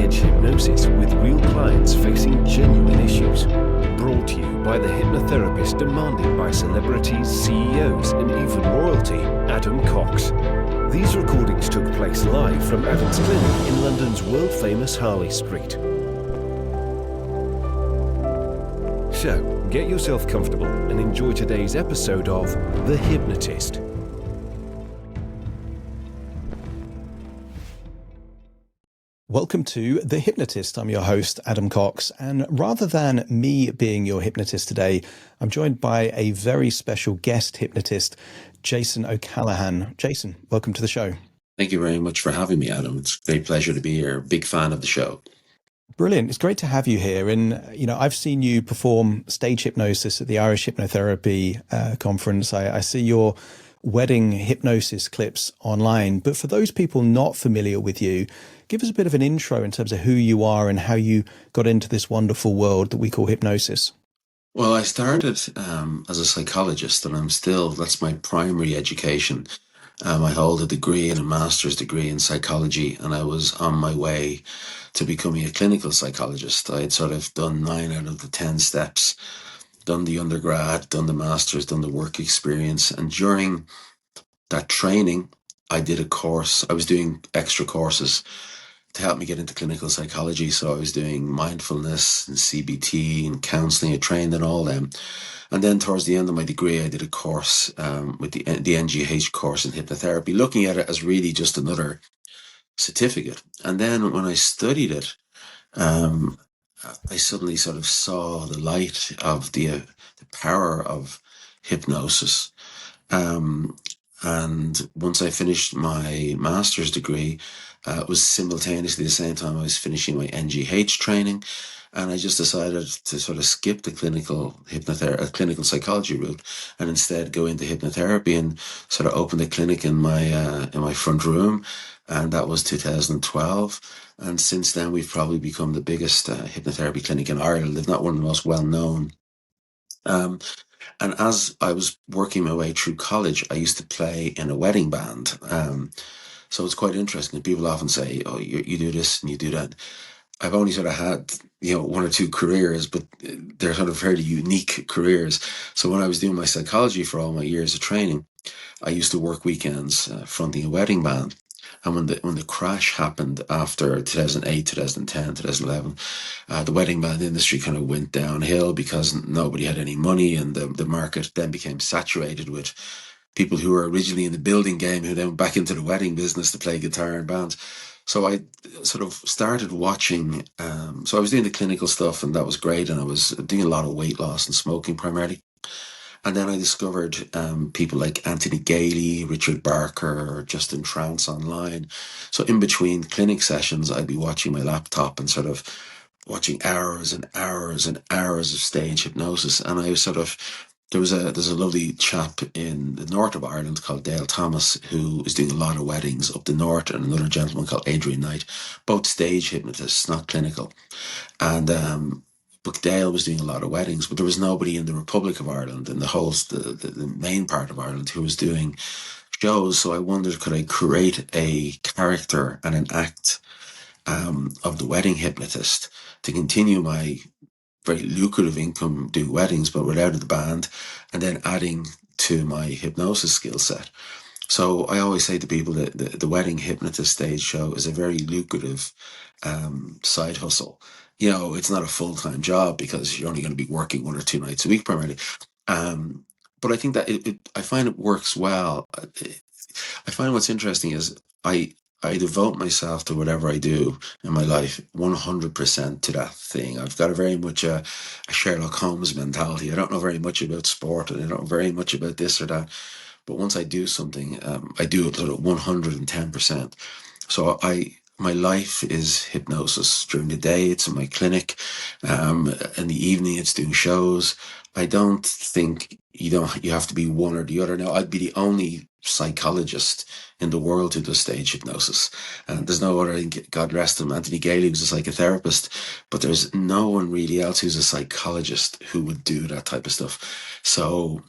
cutting-edge hypnosis with real clients facing genuine issues. Brought to you by the hypnotherapist demanded by celebrities, CEOs and even royalty, Adam Cox. These recordings took place live from Adam's clinic in London's world-famous Harley Street. So, get yourself comfortable and enjoy today's episode of The Hypnotist. Welcome to The Hypnotist. I'm your host, Adam Cox, and rather than me being your hypnotist today, I'm joined by a very special guest hypnotist, Jasnon O'Callaghan. Jason, welcome to the show. Thank you very much for having me, Adam. It's a great pleasure to be here. Big fan of the show. Brilliant. It's great to have you here. And, I've seen you perform stage hypnosis at the Irish Hypnotherapy Conference. I see your wedding hypnosis clips online. But for those people not familiar with you, give us a bit of an intro in terms of who you are and how you got into this wonderful world that we call hypnosis. Well, I started as a psychologist, and that's my primary education. I hold a degree and a master's degree in psychology, and I was on my way to becoming a clinical psychologist. I had sort of done 9 out of the 10 steps, done the undergrad, done the master's, done the work experience. And during that training, I did a course. I was doing extra courses to help me get into clinical psychology. So I was doing mindfulness and CBT and counseling. I trained in all them. And then towards the end of my degree, I did a course with the NGH course in hypnotherapy, looking at it as really just another certificate. And then when I studied it, I suddenly sort of saw the light of the power of hypnosis. And once I finished my master's degree, it was simultaneously the same time I was finishing my NGH training. And I just decided to sort of skip the clinical psychology route and instead go into hypnotherapy and sort of open a clinic in my front room. And that was 2012. And since then, we've probably become the biggest hypnotherapy clinic in Ireland, if not one of the most well-known. And as I was working my way through college, I used to play in a wedding band. So it's quite interesting. People often say, oh, you do this and you do that. I've only sort of had, 1 or 2 careers, but they're sort of fairly unique careers. So when I was doing my psychology for all my years of training, I used to work weekends fronting a wedding band. And when the crash happened after 2008, 2010, 2011, the wedding band industry kind of went downhill because nobody had any money, and the market then became saturated with people who were originally in the building game who then went back into the wedding business to play guitar and bands. So I sort of started watching. So I was doing the clinical stuff, and that was great. And I was doing a lot of weight loss and smoking primarily. And then I discovered people like Anthony Gailey, Richard Barker, Justin Trance online. So in between clinic sessions, I'd be watching my laptop and sort of watching hours and hours and hours of stage hypnosis. And I was there's a lovely chap in the north of Ireland called Dale Thomas, who is doing a lot of weddings up the north, and another gentleman called Adrian Knight, both stage hypnotists, not clinical. And but Dale was doing a lot of weddings, but there was nobody in the Republic of Ireland, in the main part of Ireland, who was doing shows. So I wondered, could I create a character and an act of the wedding hypnotist to continue my very lucrative income doing weddings, but without the band, and then adding to my hypnosis skill set. So I always say to people that the wedding hypnotist stage show is a very lucrative side hustle. It's not a full-time job because you're only going to be working 1 or 2 nights a week primarily. But I think that I find it works well. I find what's interesting is I devote myself to whatever I do in my life 100% to that thing. I've got a very much a Sherlock Holmes mentality. I don't know very much about sport, and I don't know very much about this or that. But once I do something, I do it at 110%. So my life is hypnosis. During the day, it's in my clinic. In the evening, it's doing shows. I don't think you have to be one or the other. Now, I'd be the only psychologist in the world who does stage hypnosis. And there's no other, God rest him, Anthony Gailey was a psychotherapist, but there's no one really else who's a psychologist who would do that type of stuff. So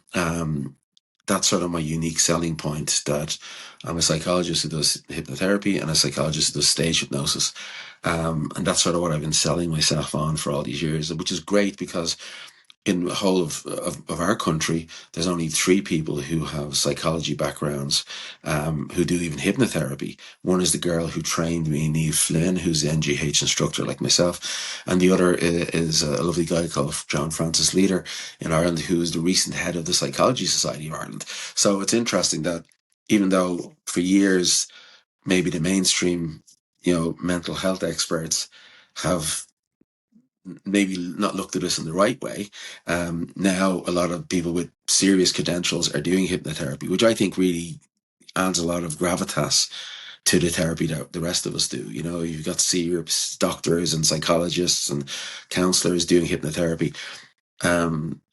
that's sort of my unique selling point, that I'm a psychologist who does hypnotherapy and a psychologist who does stage hypnosis. And that's sort of what I've been selling myself on for all these years, which is great because in the whole of our country, there's only 3 people who have psychology backgrounds, who do even hypnotherapy. One is the girl who trained me, Niamh Flynn, who's the NGH instructor like myself. And the other is a lovely guy called John Francis Leader in Ireland, who is the recent head of the Psychology Society of Ireland. So it's interesting that even though for years, maybe the mainstream, mental health experts have maybe not looked at us in the right way. Now, a lot of people with serious credentials are doing hypnotherapy, which I think really adds a lot of gravitas to the therapy that the rest of us do. You've got serious doctors and psychologists and counselors doing hypnotherapy.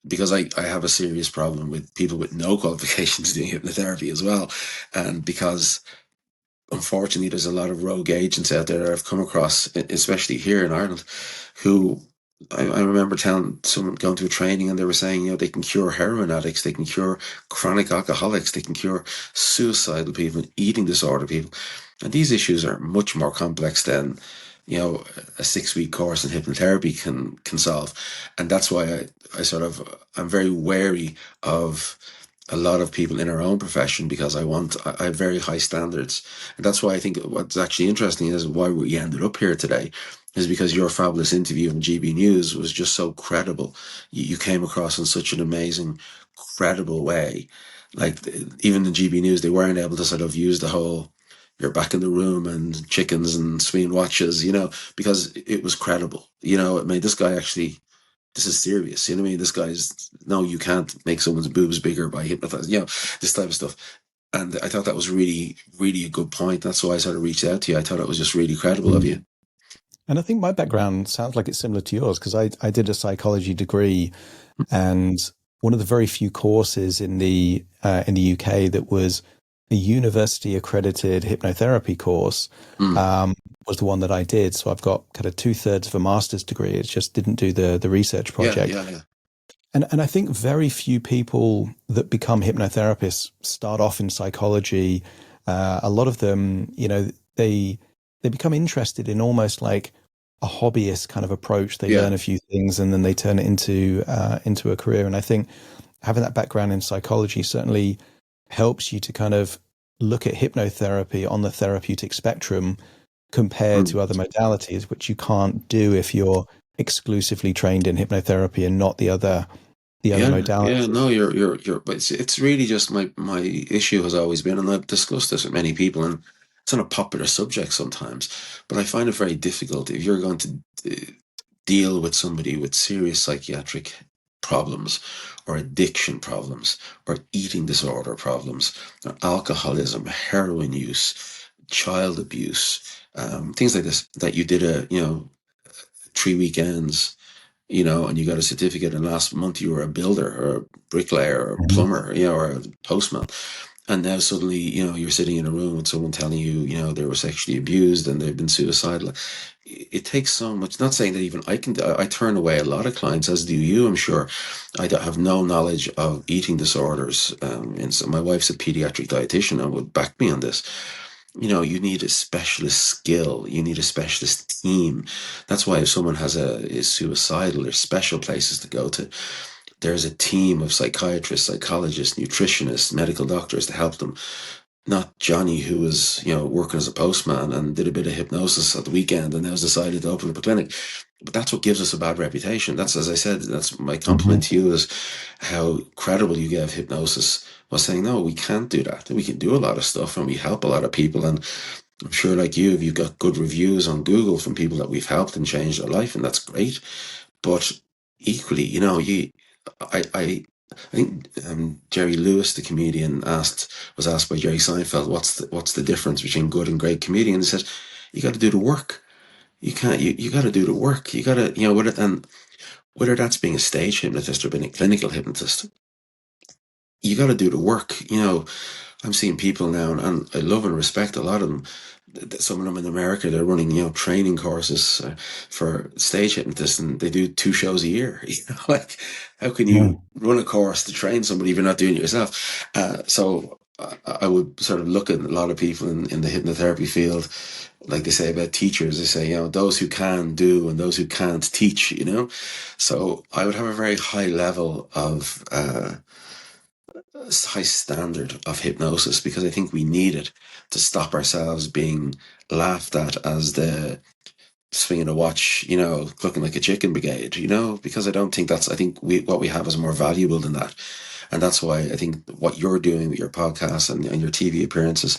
Because I have a serious problem with people with no qualifications doing hypnotherapy as well. And because unfortunately, there's a lot of rogue agents out there that I've come across, especially here in Ireland, who I remember telling someone going to a training and they were saying, they can cure heroin addicts, they can cure chronic alcoholics, they can cure suicidal people, eating disorder people. And these issues are much more complex than, a 6-week course in hypnotherapy can solve. And that's why I'm very wary of a lot of people in our own profession, because I have very high standards. And that's why I think what's actually interesting is why we ended up here today is because your fabulous interview on GB News was just so credible. You came across in such an amazing, credible way. Like even the GB News, they weren't able to sort of use the whole you're back in the room and chickens and swinging watches, because it was credible. I mean, this guy actually, this is serious. You know what I mean? This guy's, no, you can't make someone's boobs bigger by hypnotizing, this type of stuff. And I thought that was really, really a good point. That's why I sort of reached out to you. I thought it was just really credible of you. And I think my background sounds like it's similar to yours, because I did a psychology degree, and one of the very few courses in the UK that was a university accredited hypnotherapy course was the one that I did. So I've got kind of 2/3 of a master's degree. It just didn't do the research project. Yeah. And I think very few people that become hypnotherapists start off in psychology. A lot of them, they become interested in almost like a hobbyist kind of approach. They learn a few things and then they turn it into a career. And I think having that background in psychology certainly helps you to kind of look at hypnotherapy on the therapeutic spectrum compared to other modalities, which you can't do if you're exclusively trained in hypnotherapy and not the other modalities. Yeah, no, you're but it's really just my issue has always been, and I've discussed this with many people, and it's not a popular subject sometimes, but I find it very difficult if you're going to deal with somebody with serious psychiatric problems or addiction problems or eating disorder problems or alcoholism, heroin use, child abuse, things like this, that you did 3 weekends, and you got a certificate, and last month you were a builder or a bricklayer or a plumber, or a postman. And now suddenly, you're sitting in a room with someone telling you, they were sexually abused and they've been suicidal. It takes so much. Not saying that even I turn away a lot of clients, as do you, I'm sure. I have no knowledge of eating disorders. And so my wife's a pediatric dietitian and would back me on this. You need a specialist skill. You need a specialist team. That's why if someone is suicidal, there's special places to go to. There's a team of psychiatrists, psychologists, nutritionists, medical doctors to help them. Not Johnny, who was, working as a postman and did a bit of hypnosis at the weekend and now has decided to open up a clinic. But that's what gives us a bad reputation. That's, as I said, that's my compliment to you, is how credible you gave hypnosis, was saying, no, we can't do that. We can do a lot of stuff and we help a lot of people. And I'm sure like you've got good reviews on Google from people that we've helped and changed their life, and that's great. But equally, I think Jerry Lewis, the comedian, was asked by Jerry Seinfeld, what's the difference between good and great comedian? He said, you got to do the work. You can't. You got to do the work. You got to, whether that's being a stage hypnotist or being a clinical hypnotist, you got to do the work. I'm seeing people now, and I love and respect a lot of them. Some of them in America, they're running, training courses for stage hypnotists, and they do 2 shows a year. Like, how can you run a course to train somebody if you're not doing it yourself? So I would sort of look at a lot of people in the hypnotherapy field, like they say about teachers. They say, those who can do and those who can't teach. So I would have a very high level of high standard of hypnosis, because I think we need it to stop ourselves being laughed at as the swinging a watch, looking like a chicken brigade, because I think what we have is more valuable than that. And that's why I think what you're doing with your podcast and your TV appearances,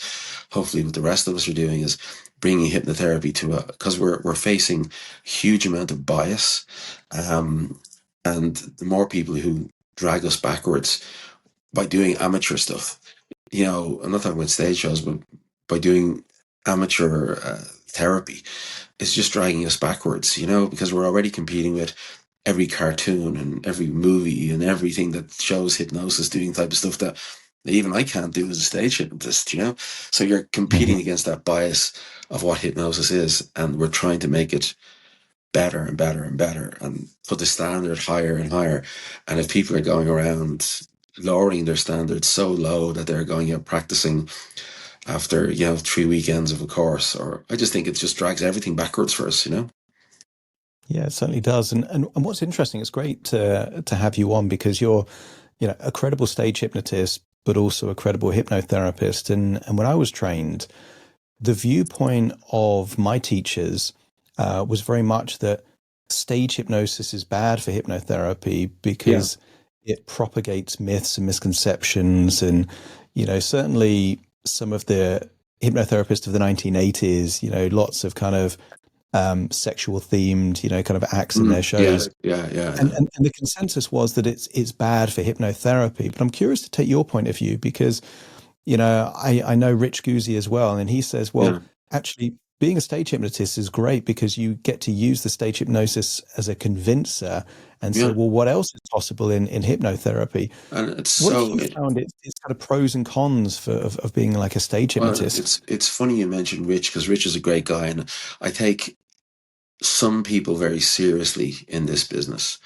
hopefully what the rest of us are doing, is bringing hypnotherapy because we're facing huge amount of bias. And the more people who drag us backwards by doing amateur stuff, I'm not talking about stage shows, but by doing amateur therapy, it's just dragging us backwards, because we're already competing with every cartoon and every movie and everything that shows hypnosis doing type of stuff that even I can't do as a stage hypnotist, So you're competing against that bias of what hypnosis is, and we're trying to make it better and better and better and put the standard higher and higher. And if people are going around lowering their standards so low that they're going out practicing after 3 weekends of a course, or I just think it just drags everything backwards for us. Yeah, it certainly does. And what's interesting, it's great to have you on, because you're, a credible stage hypnotist, but also a credible hypnotherapist. And when I was trained, the viewpoint of my teachers was very much that stage hypnosis is bad for hypnotherapy because it propagates myths and misconceptions. And, certainly some of the hypnotherapists of the 1980s, lots of kind of sexual themed, kind of acts in their shows. Yeah. And the consensus was that it's bad for hypnotherapy. But I'm curious to take your point of view, because, I know Rich Guzzi as well. And he says, well, actually being a stage hypnotist is great because you get to use the stage hypnosis as a convincer and say, well, what else is possible in hypnotherapy? And it's what have you found it's kind of pros and cons of being like a stage hypnotist? It's funny you mentioned Rich, because Rich is a great guy, and I take some people very seriously in this business.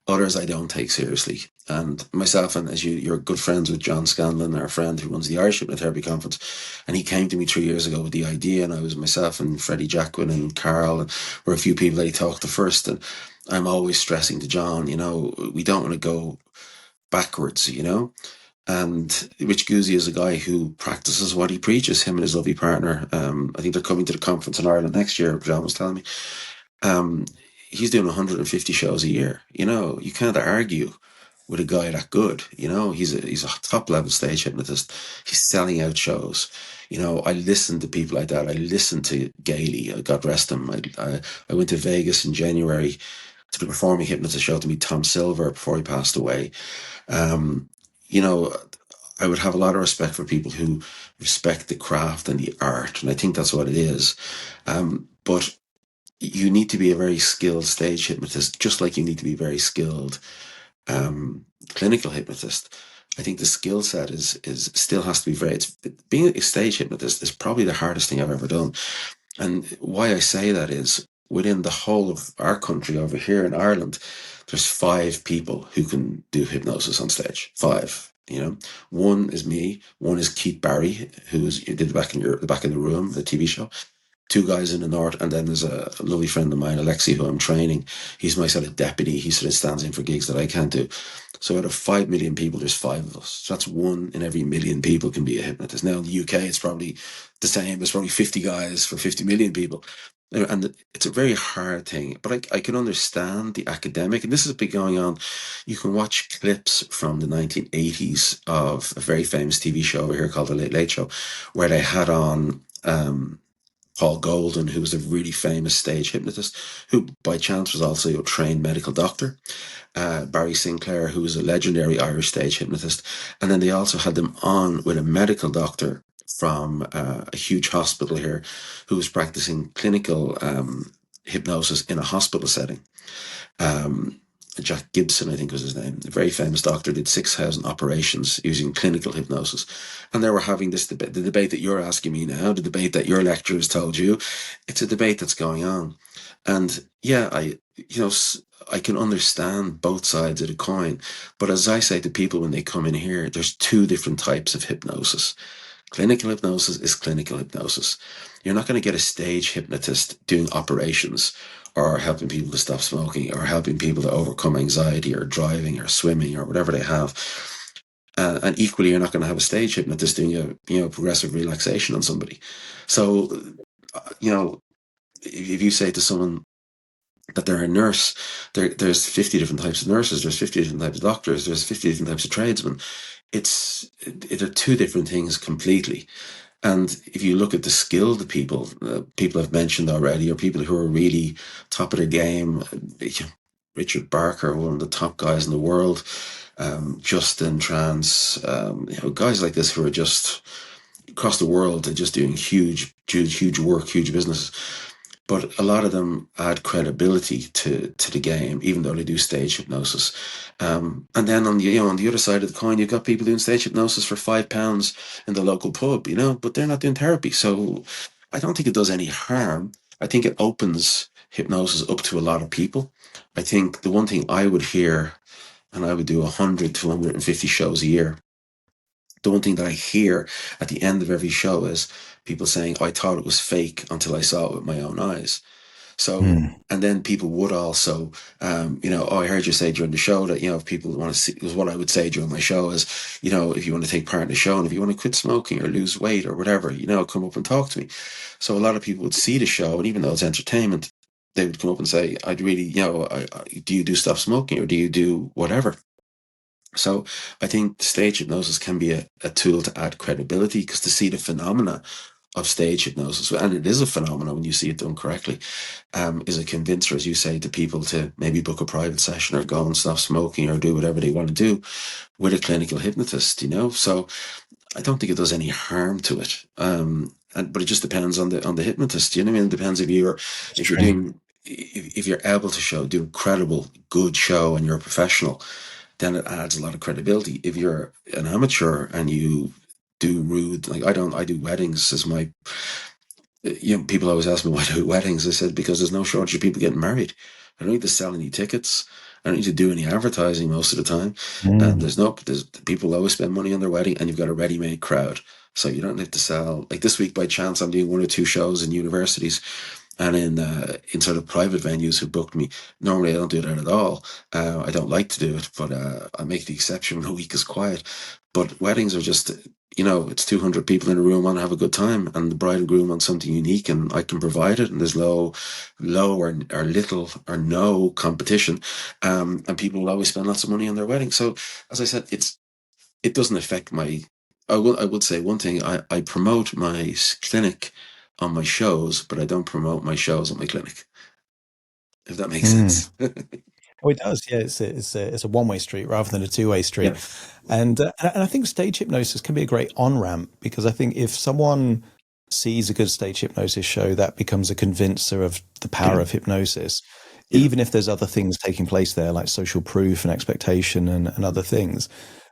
Others I don't take seriously. And myself, and as you're good friends with John Scanlon, our friend who runs the Irish Hypnotherapy Conference, and he came to me 3 years ago with the idea, and I was myself and Freddie Jacquin and Carl, and were a few people that he talked to first. And I'm always stressing to John, we don't want to go backwards, And Rich Guzzi is a guy who practices what he preaches, him and his lovely partner. I think they're coming to the conference in Ireland next year, John was telling me. He's doing 150 shows a year. You can't argue with a guy that good. He's a top level stage hypnotist. He's selling out shows. I listen to people like that. I listen to Gailey, God rest him. I went to Vegas in January to the Performing Hypnotist show to meet Tom Silver before he passed away. I would have a lot of respect for people who respect the craft and the art, and I think that's what it is. But you need to be a very skilled stage hypnotist, just like you need to be very skilled clinical hypnotist. I think the skill set is still has to be being a stage hypnotist is probably the hardest thing I've ever done. And why I say that is, within the whole of our country over here in Ireland, there's 5 people who can do hypnosis on stage. 5. One is me. One is Keith Barry, who did the Back in the Room, the TV show. 2 guys in the north, and then there's a lovely friend of mine, Alexi, who I'm training. He's my sort of deputy. He sort of stands in for gigs that I can't do. So out of 5 million people, there's 5 of us. So that's 1 in every million people can be a hypnotist. Now in the UK, it's probably the same. There's probably 50 guys for 50 million people. And it's a very hard thing, but I can understand the academic, and this has been going on. You can watch clips from the 1980s of a very famous TV show over here called The Late Late Show, where they had on Paul Golden, who was a really famous stage hypnotist, who by chance was also a trained medical doctor. Barry Sinclair, who was a legendary Irish stage hypnotist. And then they also had them on with a medical doctor from a huge hospital here who was practicing clinical hypnosis in a hospital setting. Jack Gibson, I think was his name, a very famous doctor, did 6,000 operations using clinical hypnosis. And they were having this debate, the debate that you're asking me now, the debate that your lecturers told you, it's a debate that's going on. And yeah, I can understand both sides of the coin. But as I say to people when they come in here, there's two different types of hypnosis. Clinical hypnosis is clinical hypnosis. You're not going to get a stage hypnotist doing operations or helping people to stop smoking or helping people to overcome anxiety or driving or swimming or whatever they have. And equally, you're not going to have a stage hypnotist doing progressive relaxation on somebody. So, if you say to someone that they're a nurse, there's 50 different types of nurses, there's 50 different types of doctors, there's 50 different types of tradesmen. They're two different things completely. And if you look at the skilled people, people I've mentioned already, or people who are really top of their game, Richard Barker, one of the top guys in the world, Justin Trans, guys like this who are just across the world, they're just doing huge work, huge businesses. But a lot of them add credibility to the game, even though they do stage hypnosis. And then on the other side of the coin, you've got people doing stage hypnosis for £5 in the local pub, but they're not doing therapy. So I don't think it does any harm. I think it opens hypnosis up to a lot of people. I think the one thing I would hear, and I would do 100 to 150 shows a year, the one thing that I hear at the end of every show is people saying, I thought it was fake until I saw it with my own eyes. So, and then people would also, I heard you say during the show that, if people want to see, was what I would say during my show is, if you want to take part in the show and if you want to quit smoking or lose weight or whatever, come up and talk to me. So a lot of people would see the show, and even though it's entertainment, they would come up and say, I'd really, do you do stop smoking or do you do whatever? So I think stage hypnosis can be a tool to add credibility, because to see the phenomena of stage hypnosis, and it is a phenomenon when you see it done correctly, is a convincer, as you say, to people to maybe book a private session or go and stop smoking or do whatever they want to do with a clinical hypnotist, So I don't think it does any harm to it. But it just depends on the hypnotist. You know what I mean? It depends if you're doing, if you're able to do a credible, good show and you're a professional, then it adds a lot of credibility. If you're an amateur and you do rude, like I do weddings as my, people always ask me why I do weddings. I said, because there's no shortage of people getting married. I don't need to sell any tickets. I don't need to do any advertising most of the time. And there's people always spend money on their wedding, and you've got a ready-made crowd. So you don't have to sell. Like this week, by chance, I'm doing 1 or 2 shows in universities and in sort of private venues who booked me. Normally, I don't do that at all. I don't like to do it, but I make the exception when a week is quiet. But weddings are just, it's 200 people in a room want to have a good time, and the bride and groom want something unique, and I can provide it. And there's low or little or no competition, and people will always spend lots of money on their wedding. So, as I said, it doesn't affect my. I would say one thing. I promote my clinic on my shows, but I don't promote my shows on my clinic, if that makes sense. Oh, it does. Yeah, it's a one-way street rather than a two-way street. Yeah. And I think stage hypnosis can be a great on-ramp, because I think if someone sees a good stage hypnosis show, that becomes a convincer of the power of hypnosis, even if there's other things taking place there, like social proof and expectation and other things.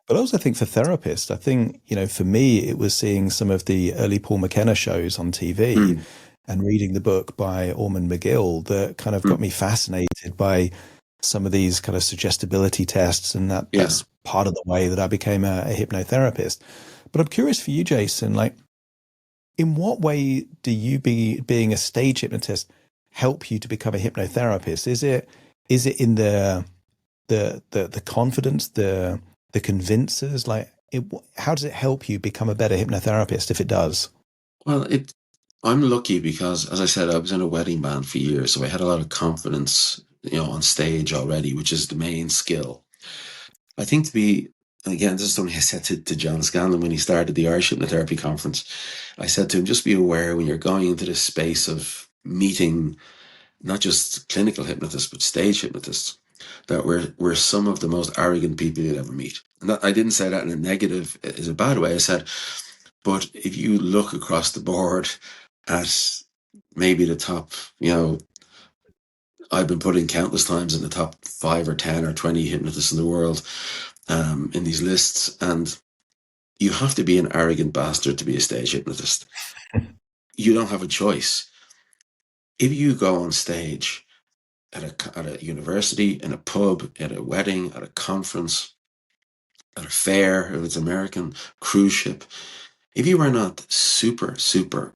But I also think for therapists, I think, for me, it was seeing some of the early Paul McKenna shows on TV and reading the book by Ormond McGill that kind of got me fascinated by some of these kind of suggestibility tests. And that's part of the way that I became a hypnotherapist. But I'm curious for you, Jason, like, in what way do you, being a stage hypnotist, help you to become a hypnotherapist? Is it in the confidence, the convincers? Like, how does it help you become a better hypnotherapist if it does? Well, I'm lucky because, as I said, I was in a wedding band for years, so I had a lot of confidence, on stage already, which is the main skill. I think and again, this is something I said to John Scanlon when he started the Irish Hypnotherapy Conference. I said to him, just be aware when you're going into this space of meeting not just clinical hypnotists, but stage hypnotists, that we're some of the most arrogant people you'll ever meet. And I didn't say that in a negative, is a bad way. I said, but if you look across the board at maybe the top, I've been put in countless times in the top 5 or 10 or 20 hypnotists in the world, in these lists. And you have to be an arrogant bastard to be a stage hypnotist. You don't have a choice. If you go on stage at a university, in a pub, at a wedding, at a conference, at a fair, if it's American, cruise ship, if you are not super, super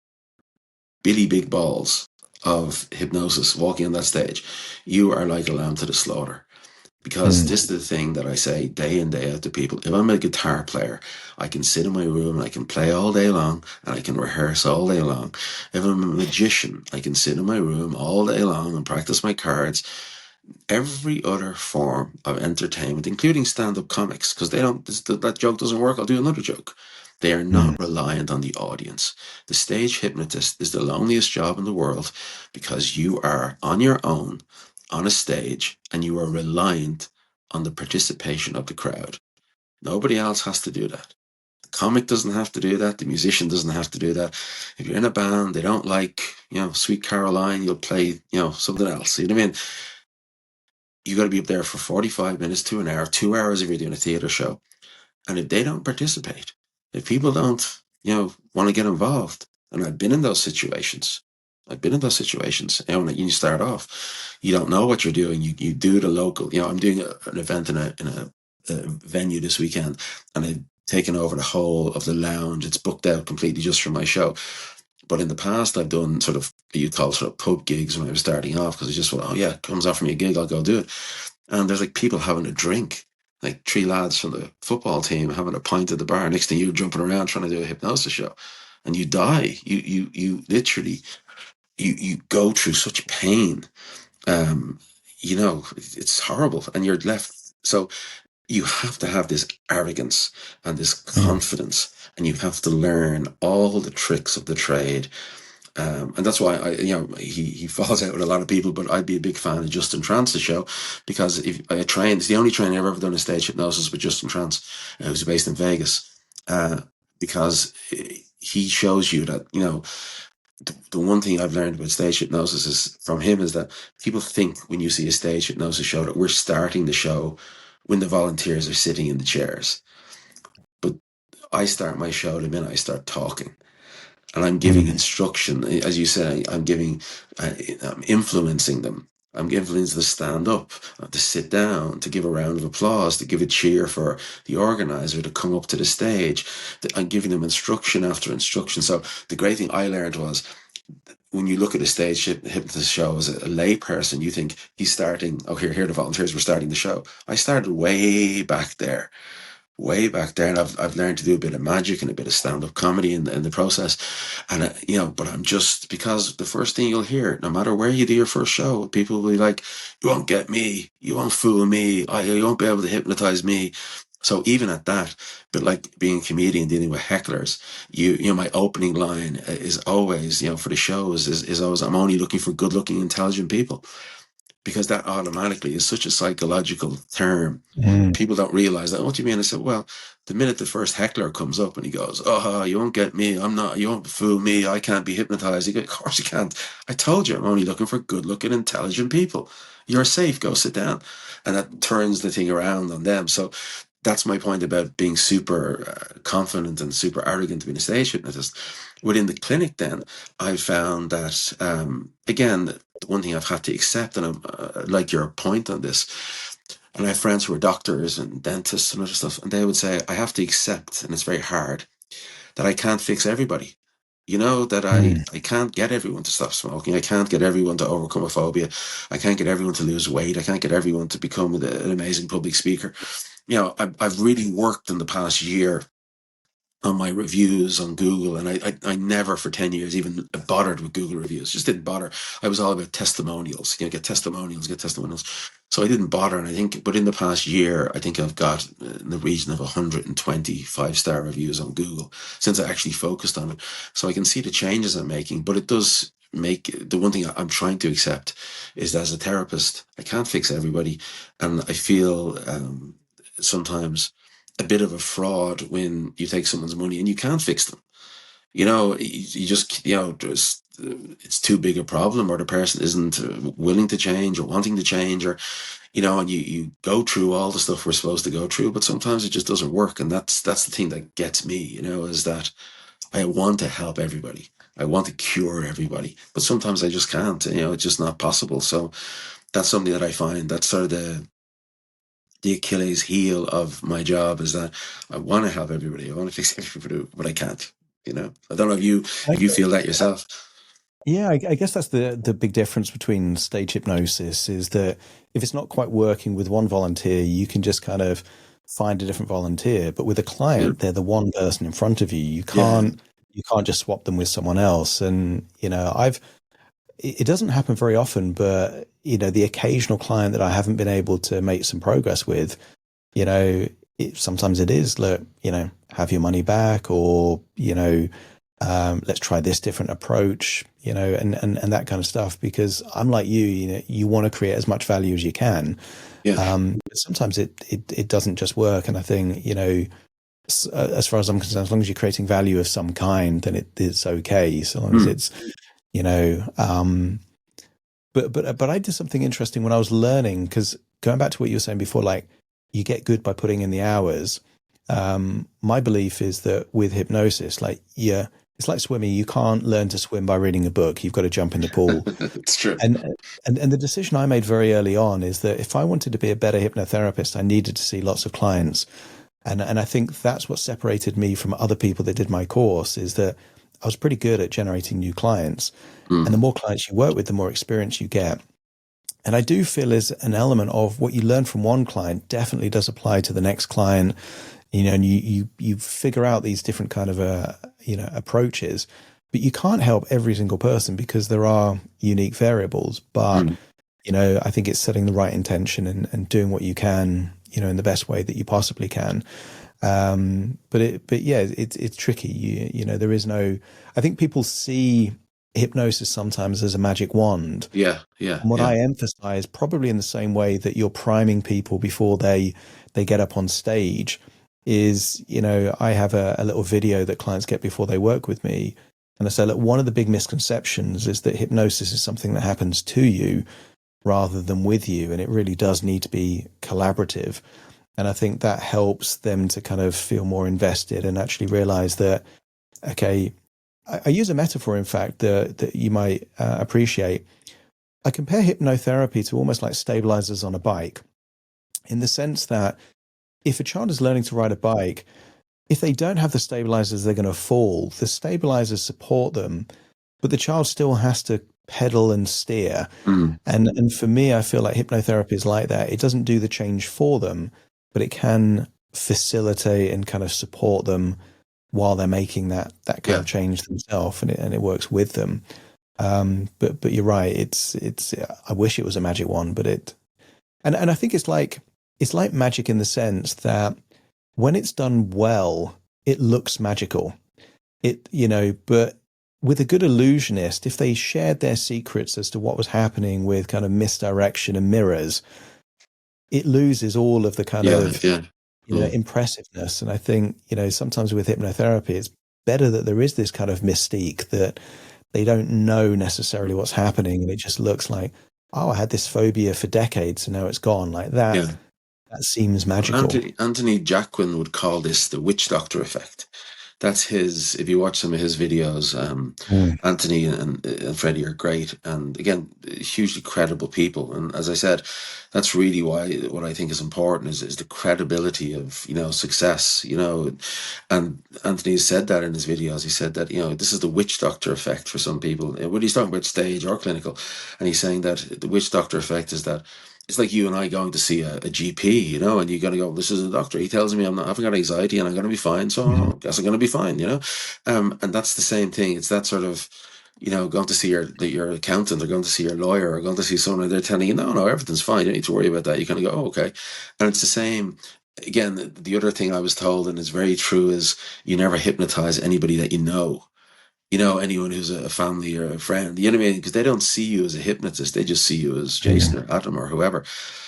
Billy Big Balls of hypnosis walking on that stage, you are like a lamb to the slaughter. Because this is the thing that I say day in, day out to people. If I'm a guitar player, I can sit in my room and I can play all day long and I can rehearse all day long. If I'm a magician, I can sit in my room all day long and practice my cards. Every other form of entertainment, including stand-up comics, because that joke doesn't work, I'll do another joke. They are not reliant on the audience. The stage hypnotist is the loneliest job in the world because you are on your own on a stage and you are reliant on the participation of the crowd. Nobody else has to do that. The comic doesn't have to do that. The musician doesn't have to do that. If you're in a band, they don't like, Sweet Caroline, you'll play, something else. You know what I mean? You got to be up there for 45 minutes to an hour, 2 hours if you're doing a theatre show. And if they don't participate, if people don't, want to get involved, and I've been in those situations. When you start off, you don't know what you're doing. You do the local, I'm doing an event in a venue this weekend, and I've taken over the whole of the lounge. It's booked out completely just for my show. But in the past, I've done sort of, you call sort of pub gigs when I was starting off, because I just went, oh yeah, comes off from me a gig, I'll go do it. And there's like people having a drink, like 3 lads from the football team having a pint at the bar. Next thing you're jumping around trying to do a hypnosis show, and you die. You literally, you go through such pain. It's horrible, and you're left. So you have to have this arrogance and this confidence, and you have to learn all the tricks of the trade. And that's why he falls out with a lot of people, but I'd be a big fan of Justin Trance's show, because it's the only training I've ever done in stage hypnosis with Justin Trance, who's based in Vegas, because he shows you that, the one thing I've learned about stage hypnosis from him is that people think when you see a stage hypnosis show that we're starting the show when the volunteers are sitting in the chairs. But I start my show the minute I start talking. And I'm giving instruction, as you say, I'm influencing them. I'm influencing them to stand up, to sit down, to give a round of applause, to give a cheer for the organizer, to come up to the stage. I'm giving them instruction after instruction. So the great thing I learned was, when you look at a stage hypnotist show as a lay person, you think he's starting, here the volunteers were starting the show. I started way back there. And I've learned to do a bit of magic and a bit of stand-up comedy in the process. And but I'm just, because the first thing you'll hear, no matter where you do your first show, people will be like, you won't get me, you won't fool me, you won't be able to hypnotize me. So even at that, but like being a comedian dealing with hecklers, my opening line is always, for the shows is always, I'm only looking for good-looking, intelligent people. Because that automatically is such a psychological term. People don't realize that. What do you mean? I said, well, the minute the first heckler comes up and he goes, oh, you won't get me, you won't fool me, I can't be hypnotized. You go, of course you can't. I told you, I'm only looking for good looking, intelligent people. You're safe, go sit down. And that turns the thing around on them. So that's my point about being super confident and super arrogant to be a stage hypnotist. Within the clinic, then, I found that, again, the one thing I've had to accept, and I like your point on this, and I have friends who are doctors and dentists and other stuff, and they would say, I have to accept, and it's very hard, that I can't fix everybody. That I can't get everyone to stop smoking. I can't get everyone to overcome a phobia. I can't get everyone to lose weight. I can't get everyone to become an amazing public speaker. I've really worked in the past year on my reviews on Google, and I never for 10 years even bothered with Google reviews. Just didn't bother. I was all about testimonials. Get testimonials. So I didn't bother. And but in the past year, I think I've got in the region of 120 5-star reviews on Google since I actually focused on it. So I can see the changes I'm making, but it does make, the one thing I'm trying to accept is that as a therapist, I can't fix everybody. And I feel sometimes a bit of a fraud when you take someone's money and you can't fix them. You just, it's too big a problem, or the person isn't willing to change or wanting to change, or and you go through all the stuff we're supposed to go through, but sometimes it just doesn't work. And that's the thing that gets me, is that I want to help everybody. I want to cure everybody, but sometimes I just can't. It's just not possible. So that's something that I find that's sort of the Achilles heel of my job, is that I want to help everybody. I want to fix everybody, but I can't. I don't know if you feel that yourself. Yeah, I guess that's the big difference between stage hypnosis, is that if it's not quite working with one volunteer, you can just kind of find a different volunteer. But with a client, they're the one person in front of you. You can't just swap them with someone else. And it doesn't happen very often, but the occasional client that I haven't been able to make some progress with, sometimes it is, look, have your money back, or let's try this different approach, and that kind of stuff. Because I'm like you want to create as much value as you can. But sometimes it doesn't just work. And I think, as far as I'm concerned, as long as you're creating value of some kind, then it's okay. So long as it's, but I did something interesting when I was learning, because going back to what you were saying before, like, you get good by putting in the hours. My belief is that with hypnosis, like, it's like swimming. You can't learn to swim by reading a book. You've got to jump in the pool. It's true. And the decision I made very early on is that if I wanted to be a better hypnotherapist, I needed to see lots of clients. And I think that's what separated me from other people that did my course, is that I was pretty good at generating new clients. And the more clients you work with, the more experience you get. And I do feel there's an element of what you learn from one client definitely does apply to the next client, and you figure out these different kind of, approaches, but you can't help every single person because there are unique variables. But, I think it's setting the right intention and doing what you can, in the best way that you possibly can. But yeah, it's tricky. There is no, I think people see hypnosis sometimes as a magic wand. Yeah. And what I emphasize, probably in the same way that you're priming people before they get up on stage, is, I have a little video that clients get before they work with me. And I say, look, one of the big misconceptions is that hypnosis is something that happens to you rather than with you. And it really does need to be collaborative. And I think that helps them to kind of feel more invested and actually realize that, okay, I use a metaphor, in fact, that you might appreciate. I compare hypnotherapy to almost like stabilizers on a bike, in the sense that if a child is learning to ride a bike, if they don't have the stabilizers, they're going to fall. The stabilizers support them, but the child still has to pedal and steer. And for me, I feel like hypnotherapy is like that. It doesn't do the change for them, but it can facilitate and kind of support them while they're making that kind of change themselves, and it works with them. But you're right. It's I wish it was a magic wand, but and I think it's like magic in the sense that when it's done well, it looks magical. But with a good illusionist, if they shared their secrets as to what was happening with kind of misdirection and mirrors, it loses all of the kind of impressiveness. And I think, sometimes with hypnotherapy, it's better that there is this kind of mystique, that they don't know necessarily what's happening. And it just looks like, oh, I had this phobia for decades and now it's gone, like that. Yeah. That seems magical. Anthony Jacquin would call this the witch doctor effect. That's his, if you watch some of his videos, Anthony and Freddie are great. And again, hugely credible people. And as I said, that's really why what I think is important is the credibility of, success, and Anthony said that in his videos. He said that, this is the witch doctor effect for some people. When he's talking about stage or clinical, and he's saying that the witch doctor effect is that it's like you and I going to see a GP, and you're going to go, this is a doctor. He tells me I haven't got anxiety and I'm going to be fine. So I guess I'm going to be fine, and that's the same thing. It's that sort of, going to see your accountant, or going to see your lawyer, or going to see someone, and they're telling you, no, everything's fine. You don't need to worry about that. You kind of go, oh, okay. And it's the same. Again, the other thing I was told, and it's very true, is you never hypnotize anybody that you know. anyone who's a family or a friend, you know what I mean? Because they don't see you as a hypnotist. They just see you as Jason or Adam or whoever.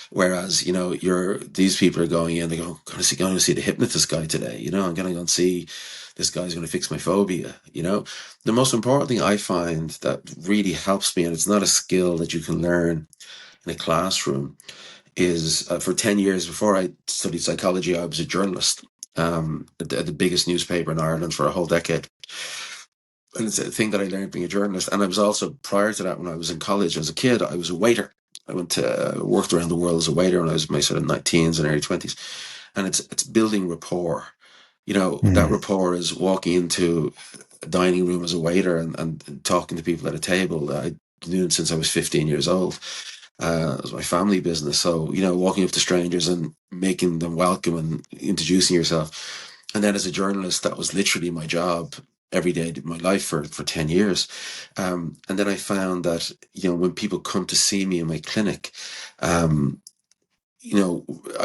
Whereas, these people are going in, they go, going to see the hypnotist guy today. I'm going to go and see this guy's going to fix my phobia. The most important thing I find that really helps me, and it's not a skill that you can learn in a classroom, is for 10 years before I studied psychology, I was a journalist at the biggest newspaper in Ireland for a whole decade. And it's a thing that I learned being a journalist. And I was also, prior to that, when I was in college as a kid, I was a waiter. I worked around the world as a waiter when I was in my sort of teens and early 20s. And it's building rapport. That rapport is walking into a dining room as a waiter and talking to people at a table. I knew it since I was 15 years old. It was my family business. So, walking up to strangers and making them welcome and introducing yourself. And then as a journalist, that was literally my job every day of my life for 10 years. And then I found that, when people come to see me in my clinic, I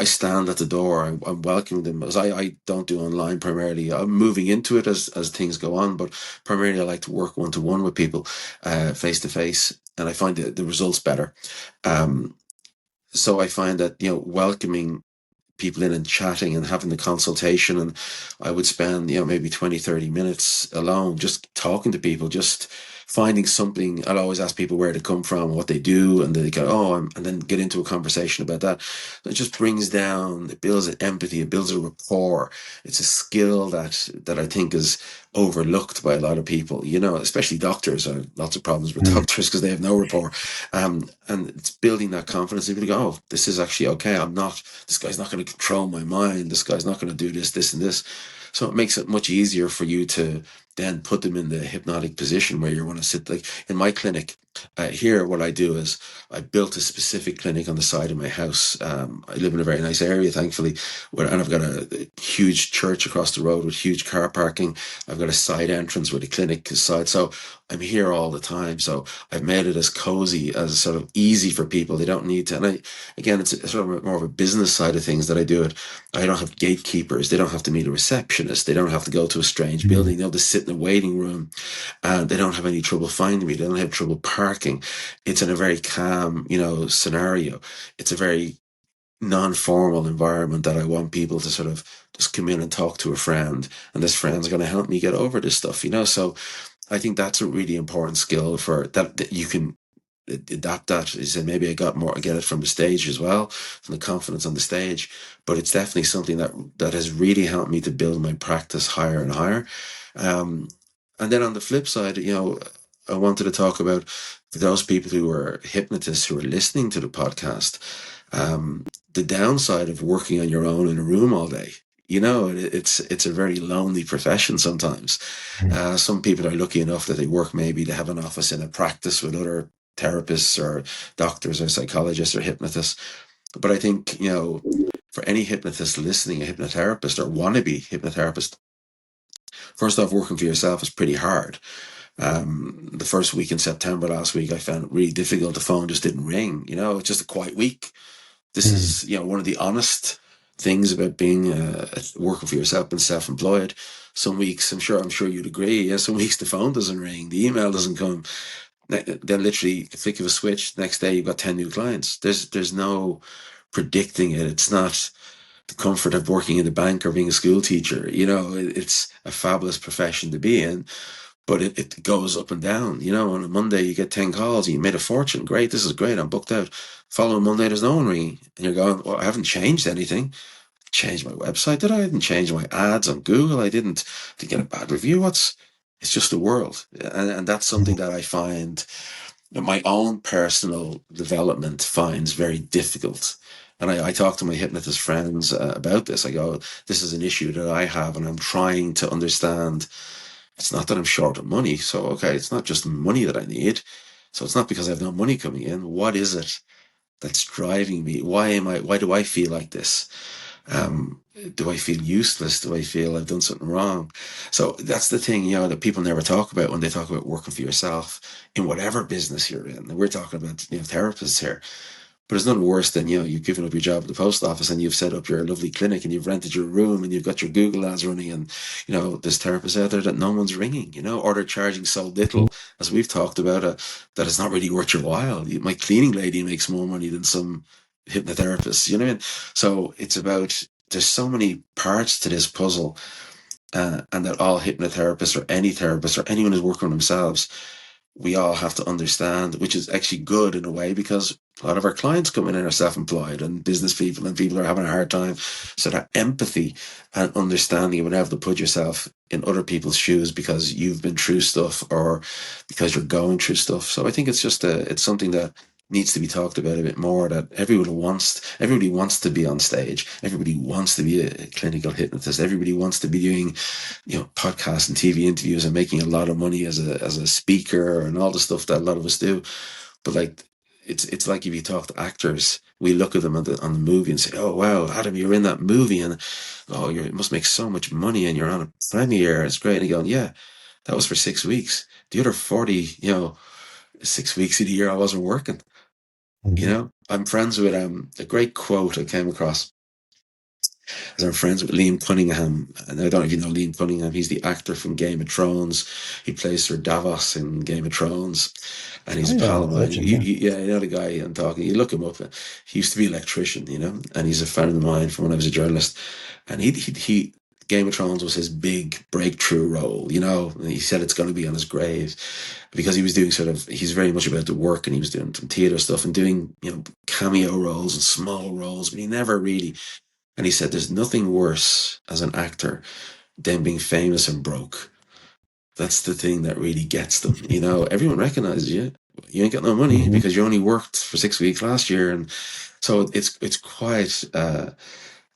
stand at the door, I'm welcoming them, as I don't do online primarily. I'm moving into it as things go on, but primarily I like to work one-to-one with people, face to face, and I find the results better. So I find that, welcoming people in and chatting and having the consultation, and I would spend maybe 20-30 minutes alone just talking to people, just finding something. I'll always ask people where they come from, what they do, and then they go, and then get into a conversation about that. It just brings down, it builds an empathy, it builds a rapport. It's a skill that I think is overlooked by a lot of people, especially doctors. Have lots of problems with doctors because they have no rapport. And it's building that confidence. People go, oh, this is actually okay. This guy's not going to control my mind. This guy's not going to do this and this. So it makes it much easier for you to then put them in the hypnotic position where you want to sit. Like in my clinic here, what I do is I built a specific clinic on the side of my house. I live in a very nice area, thankfully, and I've got a huge church across the road with huge car parking. I've got a side entrance where the clinic is side. So I'm here all the time. So I've made it as cozy, as sort of easy for people. They don't need to. And again, it's sort of more of a business side of things that I do it. I don't have gatekeepers. They don't have to meet a receptionist. They don't have to go to a strange building. They'll just sit in a waiting room, and they don't have any trouble finding me. They don't have trouble parking. It's in a very calm, scenario. It's a very non-formal environment that I want people to sort of just come in and talk to a friend, and this friend's going to help me get over this stuff, So I think that's a really important skill for that you can adapt that. You said maybe I get it from the stage as well, from the confidence on the stage, but it's definitely something that has really helped me to build my practice higher and higher. And then on the flip side, I wanted to talk about those people who are hypnotists who are listening to the podcast, the downside of working on your own in a room all day. It's a very lonely profession sometimes. Some people are lucky enough that they have an office in a practice with other therapists or doctors or psychologists or hypnotists. But I think, for any hypnotist listening, a hypnotherapist or wannabe hypnotherapist, first off, working for yourself is pretty hard. The first week in September last week, I found it really difficult. The phone just didn't ring. It's just a quiet week. This is, one of the honest things about being working for yourself and self-employed. Some weeks, I'm sure you'd agree. Some weeks the phone doesn't ring, the email doesn't come. Then literally, a flick of a switch, next day you've got 10 new clients. There's no predicting it. It's not the comfort of working in the bank or being a school teacher. It's a fabulous profession to be in, but it goes up and down. On a Monday you get 10 calls and you made a fortune. Great, this is great, I'm booked out. Following Monday there's no one ringing, and you're going, well, I haven't changed anything. Changed my website, did I? didn't change my ads on Google. I didn't get a bad review. It's just the world. And that's something that I find that my own personal development finds very difficult. And I talk to my hypnotist friends about this. I go, this is an issue that I have, and I'm trying to understand. It's not that I'm short of money. So, okay, it's not just money that I need. So it's not because I have no money coming in. What is it that's driving me? Why do I feel like this? Do I feel useless? Do I feel I've done something wrong? So that's the thing, that people never talk about when they talk about working for yourself in whatever business you're in. And we're talking about, therapists here. But it's nothing worse than, you've given up your job at the post office and you've set up your lovely clinic and you've rented your room and you've got your Google ads running, and, there's therapists out there that no one's ringing, or they're charging so little, as we've talked about, that it's not really worth your while. My cleaning lady makes more money than some hypnotherapists, you know what I mean? So it's about, there's so many parts to this puzzle, and that all hypnotherapists or any therapist or anyone who's working on themselves, we all have to understand, which is actually good in a way, because a lot of our clients coming in are self-employed and business people, and people are having a hard time. So that empathy and understanding of being able to put yourself in other people's shoes because you've been through stuff or because you're going through stuff. So I think it's just it's something that needs to be talked about a bit more, that everybody wants to be on stage. Everybody wants to be a clinical hypnotist. Everybody wants to be doing, podcasts and TV interviews and making a lot of money as a speaker and all the stuff that a lot of us do. But like, it's like if you talk to actors, we look at them on the movie and say, "Oh wow, Adam, you're in that movie, and you must make so much money, and you're on a premiere. It's great." And you're going, "Yeah, that was for 6 weeks. The other 40, 6 weeks of the year, I wasn't working." I'm friends with a great quote I came across, as I'm friends with Liam Cunningham. And I don't know if you know Liam Cunningham. He's the actor from Game of Thrones. He plays Sir Davos in Game of Thrones, and he's a pal of mine. Legend, Yeah, you know the guy I'm talking. You look him up. He used to be an electrician, and he's a friend of mine from when I was a journalist. And he Game of Thrones was his big breakthrough role, and he said it's going to be on his grave, because he was doing he's very much about the work, and he was doing some theatre stuff and doing, cameo roles and small roles, but he never really, and he said there's nothing worse as an actor than being famous and broke. That's the thing that really gets them, everyone recognizes you. You ain't got no money because you only worked for 6 weeks last year. And so it's quite,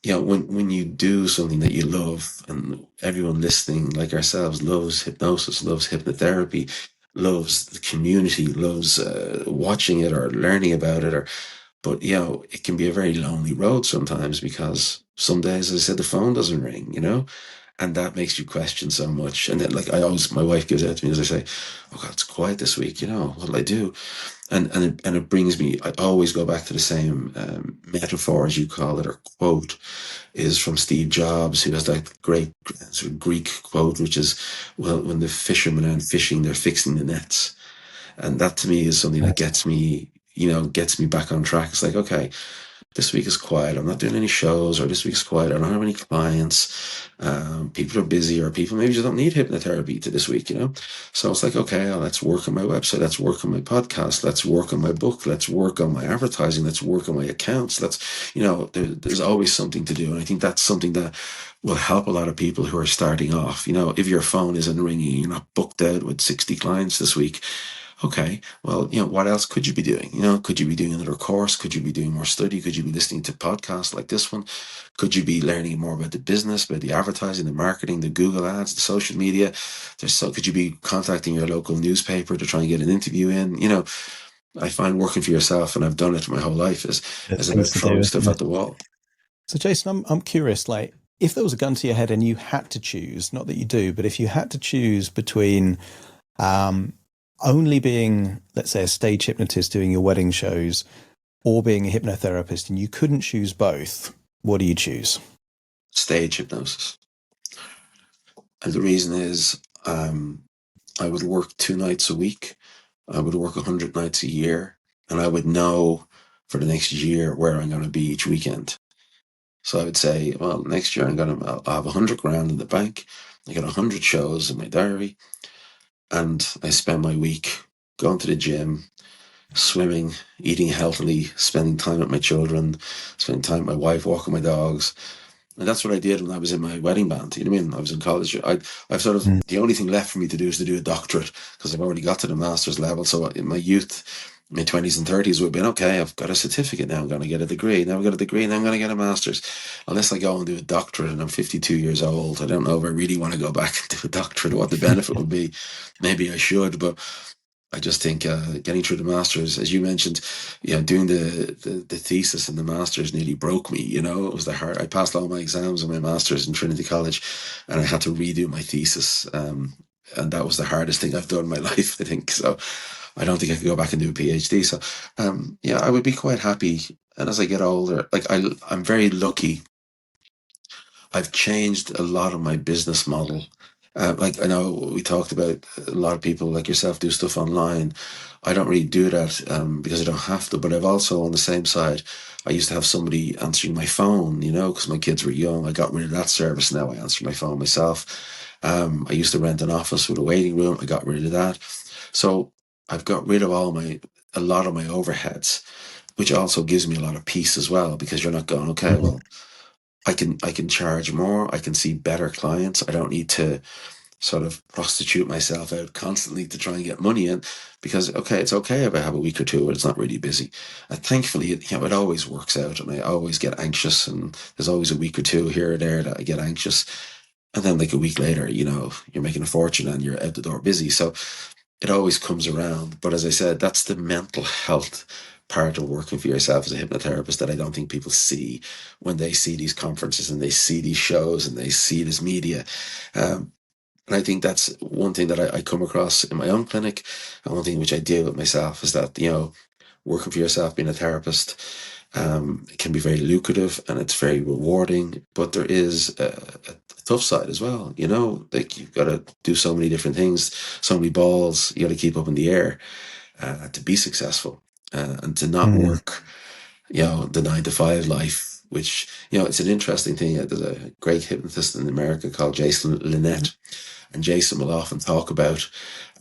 when you do something that you love, and everyone listening like ourselves loves hypnosis, loves hypnotherapy, loves the community, loves watching it or learning about it, but it can be a very lonely road sometimes, because some days, as I said, the phone doesn't ring, and that makes you question so much. And then, like, my wife gives out to me as I say, "Oh God, it's quiet this week, what'll I do?" And it brings me, I always go back to the same metaphor, as you call it, or quote, is from Steve Jobs, who has that great sort of Greek quote, which is, "Well, when the fishermen aren't fishing, they're fixing the nets." And that to me is something that gets me back on track. It's like, okay, this week is quiet. I'm not doing any shows, or this week's quiet. I don't have any clients. People are busy, or people maybe just don't need hypnotherapy to this week, So it's like, okay, let's work on my website. Let's work on my podcast. Let's work on my book. Let's work on my advertising. Let's work on my accounts. There's always something to do. And I think that's something that will help a lot of people who are starting off. If your phone isn't ringing, you're not booked out with 60 clients this week. Okay, well, what else could you be doing? Could you be doing another course? Could you be doing more study? Could you be listening to podcasts like this one? Could you be learning more about the business, about the advertising, the marketing, the Google ads, the social media? Could you be contacting your local newspaper to try and get an interview in? I find working for yourself, and I've done it my whole life, is about throwing stuff at the wall. So Jason, I'm curious, like, if there was a gun to your head and you had to choose, not that you do, but if you had to choose between only being, let's say, a stage hypnotist doing your wedding shows, or being a hypnotherapist, and you couldn't choose both, what do you choose? Stage hypnosis. And the reason is, I would work 2 nights a week. I would work 100 nights a year, and I would know for the next year where I'm going to be each weekend. So I would say, well, next year I'll have 100 grand in the bank. I got 100 shows in my diary, and I spend my week going to the gym, swimming, eating healthily, spending time with my children, spending time with my wife, walking my dogs. And that's what I did when I was in my wedding band. You know what I mean? I was in college. I've sort of, the only thing left for me to do is to do a doctorate, because I've already got to the master's level. So in my youth, my 20s and 30s would have been, okay, I've got a certificate now, I'm going to get a degree. Now I've got a degree, now I'm going to get a master's. Unless I go and do a doctorate and I'm 52 years old, I don't know if I really want to go back and do a doctorate, what the benefit would be. Maybe I should, but I just think getting through the masters, as you mentioned, doing the thesis and the masters nearly broke me. It was the hard. I passed all my exams and my masters in Trinity College, and I had to redo my thesis, and that was the hardest thing I've done in my life, I think. So I don't think I could go back and do a PhD. So, yeah, I would be quite happy. And as I get older, like I'm very lucky. I've changed a lot of my business model. Like I know we talked about a lot of people like yourself do stuff online. I don't really do that because I don't have to. But I've also on the same side, I used to have somebody answering my phone, because my kids were young. I got rid of that service. Now I answer my phone myself. I used to rent an office with a waiting room. I got rid of that. So I've got rid of a lot of my overheads, which also gives me a lot of peace as well because you're not going, okay, Mhm. well, I can charge more. I can see better clients. I don't need to sort of prostitute myself out constantly to try and get money in because okay, it's okay if I have a week or two where it's not really busy. And thankfully, it always works out, and I always get anxious, and there's always a week or two here or there that I get anxious, and then like a week later, you're making a fortune and you're out the door busy. So it always comes around. But as I said, that's the mental health part of working for yourself as a hypnotherapist that I don't think people see when they see these conferences and they see these shows and they see this media. And I think that's one thing that I come across in my own clinic, and one thing which I deal with myself is that, working for yourself, being a therapist, it can be very lucrative and it's very rewarding, but there is a tough side as well. Like you've got to do so many different things, so many balls you got to keep up in the air to be successful and to not Mm. work, the 9 to 5 life, which, it's an interesting thing. There's a great hypnotist in America called Jason Linett, and Jason will often talk about,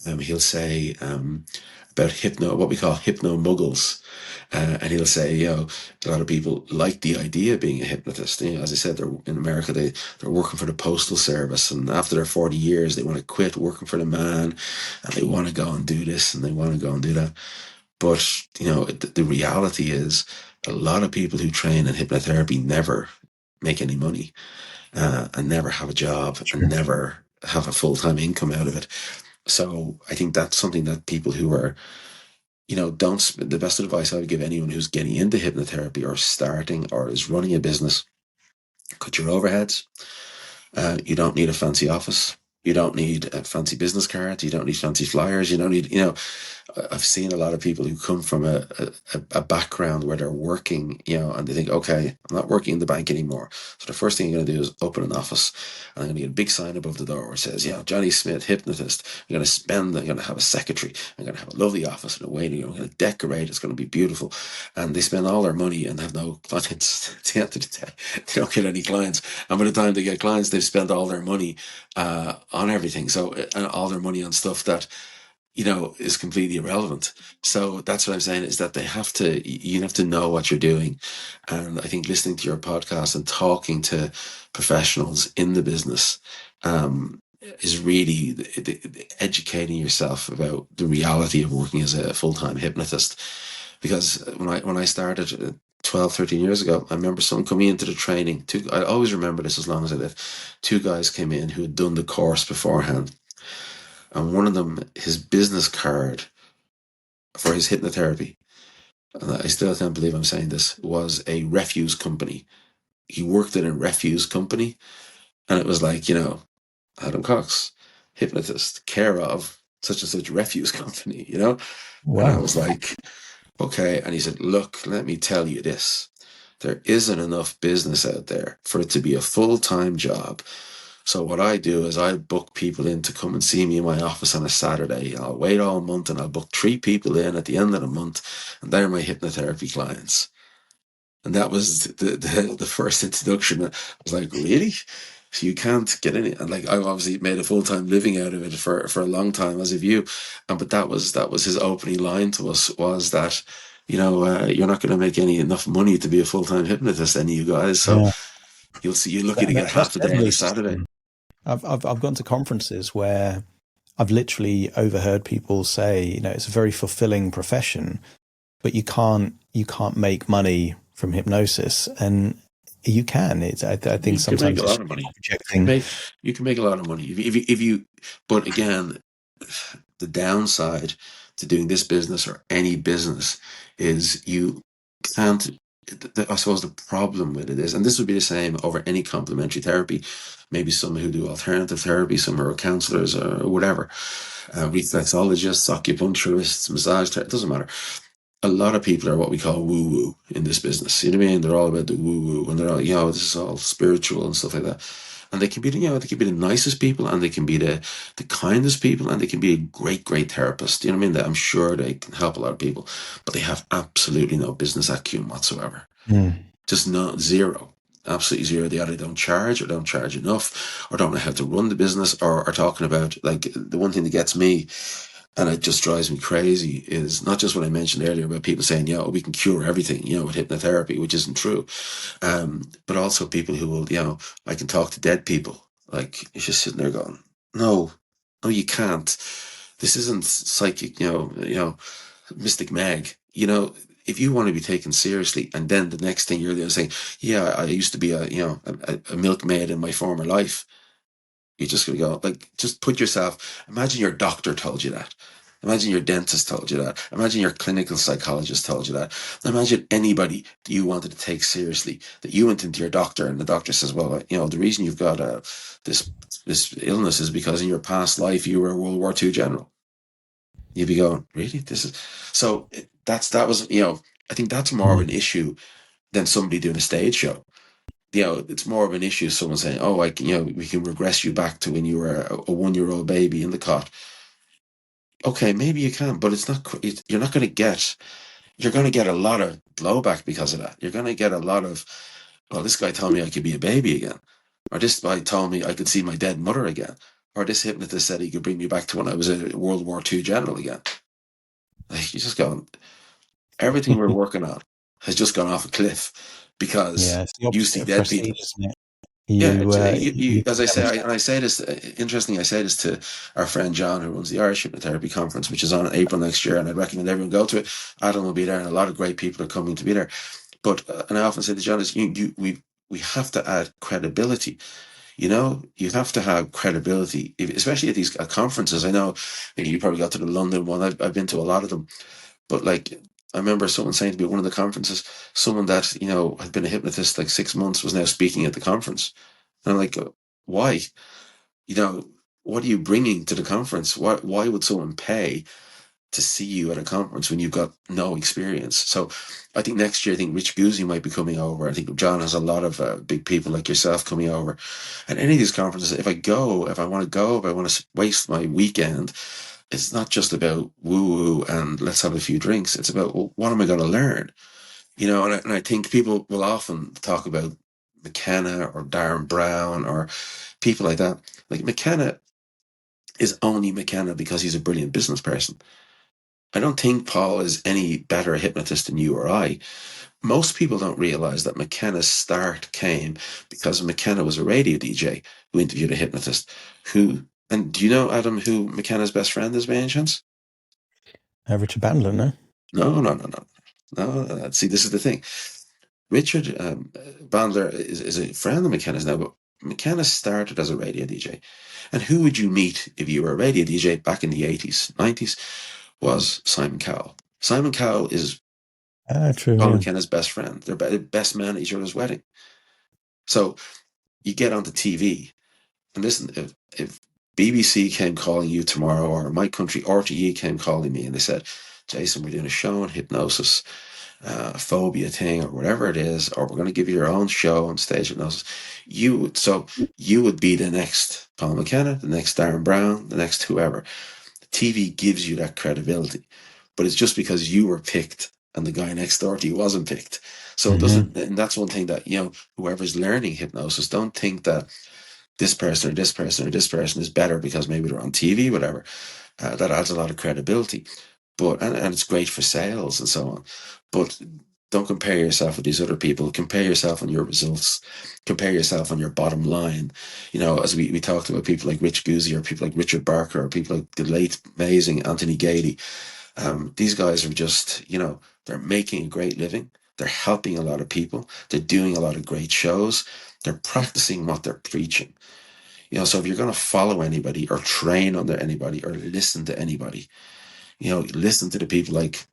he'll say about what we call hypno muggles. And he'll say, a lot of people like the idea of being a hypnotist. As I said, they're in America, they're working for the postal service, and after their 40 years, they want to quit working for the man, and they want to go and do this, and they want to go and do that. But the reality is, a lot of people who train in hypnotherapy never make any money, and never have a job, and True. never have a full-time income out of it. So I think that's something that people who are, the best advice I would give anyone who's getting into hypnotherapy or starting or is running a business: cut your overheads. You don't need a fancy office. You don't need a fancy business card. You don't need fancy flyers. You don't need, I've seen a lot of people who come from a background where they're working, and they think, okay, I'm not working in the bank anymore. So the first thing I'm going to do is open an office, and I'm going to get a big sign above the door where it says, Johnny Smith, hypnotist. I'm going to have a secretary. I'm going to have a lovely office and a waiting room. I'm going to decorate. It's going to be beautiful. And they spend all their money and have no clients at the end of the day. They don't get any clients. And by the time they get clients, they've spent all their money on everything. So, all their money on stuff that, is completely irrelevant. So that's what I'm saying, is that you have to know what you're doing. And I think listening to your podcast and talking to professionals in the business is really educating yourself about the reality of working as a full-time hypnotist. Because when I started 12, 13 years ago, I remember someone coming into the training. I always remember this as long as I live. Two guys came in who had done the course beforehand. And one of them, his business card for his hypnotherapy, and I still can't believe I'm saying this, was a refuse company. He worked in a refuse company, and it was like, Adam Cox, hypnotist, care of such and such refuse company. And I Wow. was like, okay. And he said, look, let me tell you this. There isn't enough business out there for it to be a full-time job. So what I do is I book people in to come and see me in my office on a Saturday. I'll wait all month and I'll book 3 people in at the end of the month, and they're my hypnotherapy clients. And that was the first introduction. I was like, really? So you can't get any? And like, I've obviously made a full-time living out of it for a long time, as have you. But that was his opening line to us, was that, you're not going to make enough money to be a full-time hypnotist, any of you guys. So Yeah. you're lucky to get That's half a day on definitely a Saturday. something. I've gone to conferences where I've literally overheard people say, it's a very fulfilling profession, but you can't make money from hypnosis, and you can. I think You can make sometimes a it's lot of money. projecting. You can make a lot of money if you. But again, the downside to doing this business or any business is you can't I suppose the problem with it is, and this would be the same over any complementary therapy, maybe some who do alternative therapy, some are counselors or whatever, reflexologists, acupuncturists, massage therapists, it doesn't matter. A lot of people are what we call woo woo in this business. You know what I mean? They're all about the woo woo, and they're all, this is all spiritual and stuff like that. And they can be, they can be the nicest people, and they can be the kindest people, and they can be a great therapist. You know what I mean? That I'm sure they can help a lot of people, but they have absolutely no business acumen whatsoever. Just zero. Absolutely zero. They either don't charge or don't charge enough, or don't know how to run the business, or are talking about, like, the one thing that gets me, and it just drives me crazy, is not just what I mentioned earlier about people saying, we can cure everything, with hypnotherapy, which isn't true. But also people who will, I can talk to dead people. Like, it's just sitting there going, no, you can't. This isn't psychic, Mystic Meg. If you want to be taken seriously, and then the next thing you're there saying, I used to be a milkmaid in my former life. You're just going to go, like, just put yourself, imagine your doctor told you that. Imagine your dentist told you that. Imagine your clinical psychologist told you that. Imagine anybody that you wanted to take seriously, that you went into your doctor and the doctor says, well, the reason you've got this illness is because in your past life you were a World War II general. You'd be going, really? So that was, I think that's more of an issue than somebody doing a stage show. It's more of an issue someone saying, oh, we can regress you back to when you were a 1-year-old baby in the cot. Okay, maybe you can, but you're going to get a lot of blowback because of that. You're going to get a lot of, well, this guy told me I could be a baby again. Or this guy told me I could see my dead mother again. Or this hypnotist said he could bring me back to when I was a World War II general again. Like, you just go, everything we're working on has just gone off a cliff because you see dead people. Isn't it? As I say, and I say this, interestingly, I say this to our friend John, who runs the Irish Hypnotherapy Conference, which is on in April next year, and I'd recommend everyone go to it. Adam will be there, and a lot of great people are coming to be there. But, and I often say to John, we have to add credibility. You have to have credibility, especially at these conferences. I know you probably got to the London one. I've been to a lot of them. But, like, I remember someone saying to me at one of the conferences, someone that, had been a hypnotist like 6 months was now speaking at the conference. And I'm like, why? What are you bringing to the conference? Why would someone pay to see you at a conference when you've got no experience? So I think next year, I think Rich Guzzi might be coming over. I think John has a lot of big people like yourself coming over. And any of these conferences, if I want to waste my weekend, it's not just about woo-woo and let's have a few drinks. It's about, well, what am I going to learn? And I think people will often talk about McKenna or Darren Brown or people like that. Like, McKenna is only McKenna because he's a brilliant business person. I don't think Paul is any better a hypnotist than you or I. Most people don't realize that McKenna's start came because McKenna was a radio DJ who interviewed a hypnotist and do you know, Adam, who McKenna's best friend is by any chance? Richard Bandler, no? No. See, this is the thing. Richard Bandler is a friend of McKenna's now, but McKenna started as a radio DJ. And who would you meet if you were a radio DJ back in the 80s, 90s? Was Simon Cowell. Simon Cowell is McKenna's best friend. They're best man at each other's wedding. So you get onto TV and listen, if BBC came calling you tomorrow, or My Country RTE came calling me and they said, Jason, we're doing a show on hypnosis, a phobia thing or whatever it is, or we're going to give you your own show on stage hypnosis, you would be the next Paul McKenna, the next Darren Brown, the next whoever. The TV gives you that credibility, but it's just because you were picked and the guy next door to you wasn't picked. So it doesn't, and that's one thing that, whoever's learning hypnosis, don't think that this person or this person or this person is better because maybe they're on TV, whatever. That adds a lot of credibility, but and it's great for sales and so on. But don't compare yourself with these other people. Compare yourself on your results. Compare yourself on your bottom line. As we talked about people like Rich Guzzi or people like Richard Barker or people like the late, amazing Anthony Gady. These guys are just, they're making a great living. They're helping a lot of people. They're doing a lot of great shows. They're practicing what they're preaching. So if you're going to follow anybody or train under anybody or listen to anybody, listen to the people like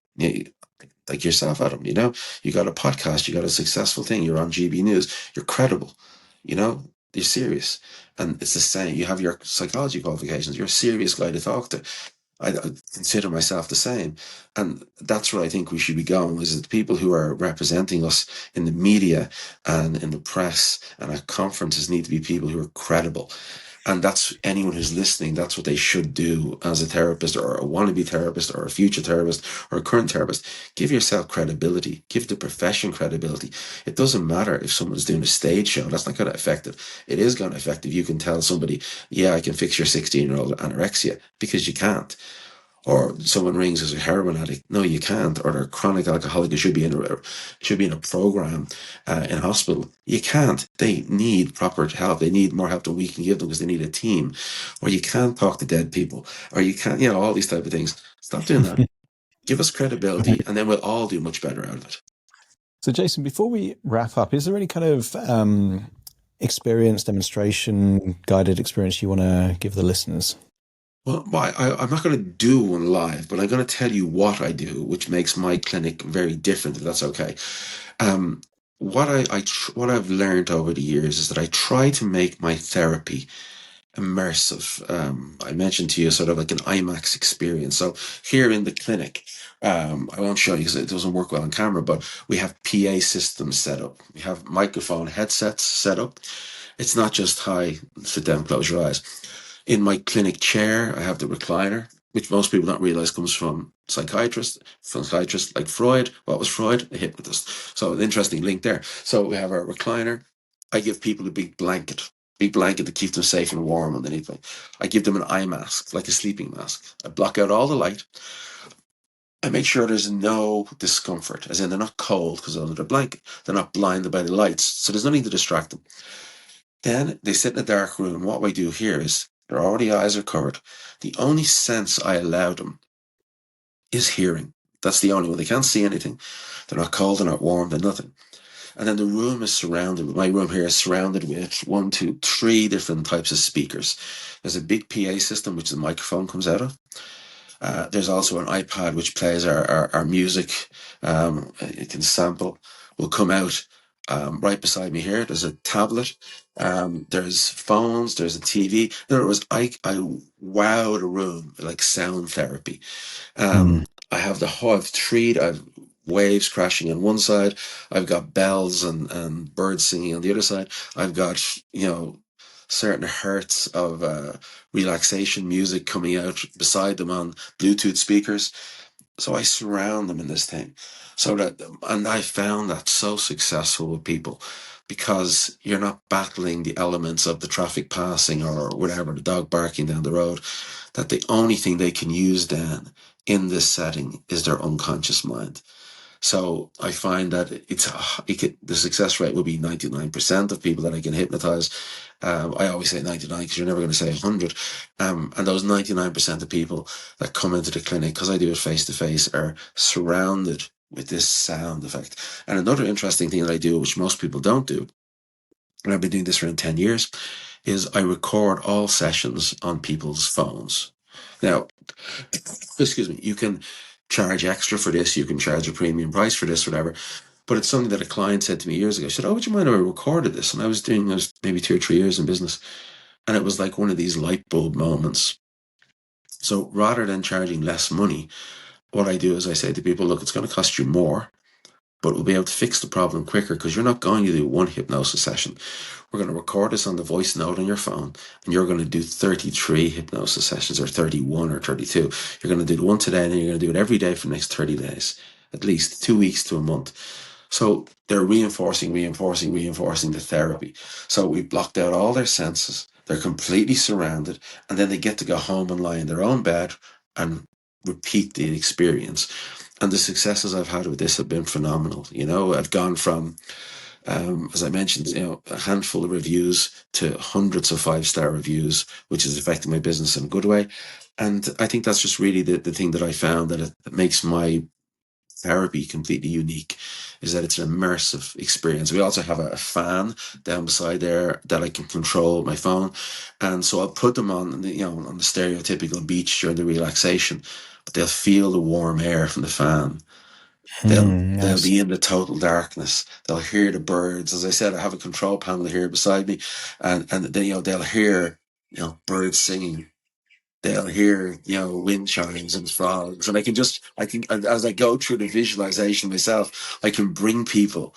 like yourself, Adam, you know, you got a podcast, you got a successful thing, you're on GB News, you're credible, you know, you're serious. And it's the same. You have your psychology qualifications, you're a serious guy to talk to. I consider myself the same. And that's where I think we should be going, is that the people who are representing us in the media and in the press and at conferences need to be people who are credible. And that's anyone who's listening, that's what they should do as a therapist or a wannabe therapist or a future therapist or a current therapist. Give yourself credibility, give the profession credibility. It doesn't matter if someone's doing a stage show, that's not going to affect it. It is going to affect if you can tell somebody, yeah, I can fix your 16-year-old anorexia, because you can't. Or someone rings as a heroin addict. No, you can't. Or they're a chronic alcoholic. It should be in a program in hospital. You can't. They need proper help. They need more help than we can give them because they need a team. Or you can't talk to dead people. Or you can't, you know, all these type of things. Stop doing that. Give us credibility, and then we'll all do much better out of it. So, Jason, before we wrap up, is there any kind of experience, demonstration, guided experience you want to give the listeners? Well, I'm not going to do one live, but I'm going to tell you what I do, which makes my clinic very different, if that's okay. What I've learned over the years is that I try to make my therapy immersive. I mentioned to you sort of like an IMAX experience. So here in the clinic, I won't show you because it doesn't work well on camera, but we have PA systems set up. We have microphone headsets set up. It's not just hi, sit down, close your eyes. In my clinic chair, I have the recliner, which most people don't realize comes from psychiatrists like Freud. What was Freud? A hypnotist. So an interesting link there. So we have our recliner. I give people a big blanket to keep them safe and warm underneath me. I give them an eye mask, like a sleeping mask. I block out all the light. I make sure there's no discomfort, as in they're not cold because they're under the blanket. They're not blinded by the lights, so there's nothing to distract them. Then they sit in a dark room. What I do here is their already eyes are covered. The only sense I allow them is hearing. That's the only one. They can't see anything. They're not cold, they're not warm, they're nothing. And then the room is surrounded, my room here is surrounded with 1, 2, 3 different types of speakers. There's a big PA system, which the microphone comes out of. There's also an iPad, which plays our music. It can sample, will come out right beside me here. There's a tablet. There's phones. There's a TV. In other words, I wow the room like sound therapy. I have I've waves crashing on one side. I've got bells and birds singing on the other side. I've got, you know, certain hertz of relaxation music coming out beside them on Bluetooth speakers. So I surround them in this thing. And I found that so successful with people, because you're not battling the elements of the traffic passing or whatever, the dog barking down the road, that the only thing they can use then in this setting is their unconscious mind. So I find that the success rate will be 99% of people that I can hypnotize. I always say 99 because you're never going to say 100. And those 99% of people that come into the clinic, because I do it face to face, are surrounded with this sound effect. And another interesting thing that I do, which most people don't do, and I've been doing this for around 10 years, is I record all sessions on people's phones. Now, excuse me, you can charge extra for this, you can charge a premium price for this, whatever. But it's something that a client said to me years ago. She said, "Oh, would you mind if I recorded this?" And I was maybe 2 or 3 years in business. And it was like one of these light bulb moments. So rather than charging less money, what I do is I say to people, look, it's going to cost you more, but we'll be able to fix the problem quicker, because you're not going to do one hypnosis session. We're going to record this on the voice note on your phone, and you're going to do 33 hypnosis sessions, or 31 or 32. You're going to do the one today, and then you're going to do it every day for the next 30 days, at least 2 weeks to a month. So they're reinforcing the therapy. So we blocked out all their senses. They're completely surrounded, and then they get to go home and lie in their own bed and repeat the experience. And the successes I've had with this have been phenomenal. You know, I've gone from, as I mentioned, you know, a handful of reviews to hundreds of 5-star reviews, which is affecting my business in a good way. And I think that's just really the thing that I found that it makes my therapy completely unique, is that it's an immersive experience. We also have a fan down beside there that I can control my phone, and so I'll put them on the stereotypical beach during the relaxation, but they'll feel the warm air from the fan They'll Nice. be in the total darkness. They'll hear the birds. As I said, I have a control panel here beside me, and they, they'll hear birds singing. They'll hear wind chimes and frogs, and I can as I go through the visualization myself, I can bring people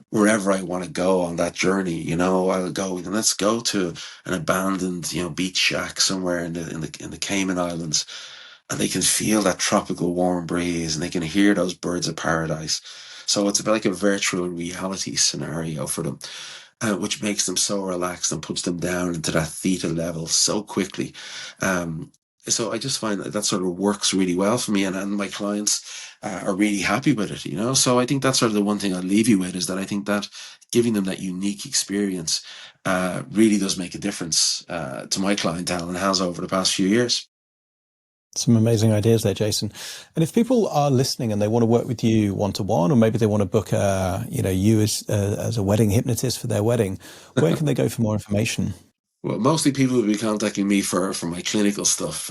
wherever I want to go on that journey. I'll go and let's go to an abandoned beach shack somewhere in the Cayman Islands, and they can feel that tropical warm breeze and they can hear those birds of paradise. So it's like a virtual reality scenario for them, which makes them so relaxed and puts them down into that theta level so quickly. Um, so I just find that sort of works really well for me, and my clients are really happy with it. So I think that's sort of the one thing I'll leave you with, is that I think that giving them that unique experience really does make a difference to my clientele, and has over the past few years. Some amazing ideas there, Jason. And if people are listening and they want to work with you one-to-one, or maybe they want to book you as a wedding hypnotist for their wedding, where can they go for more information? Well, mostly people will be contacting me for my clinical stuff.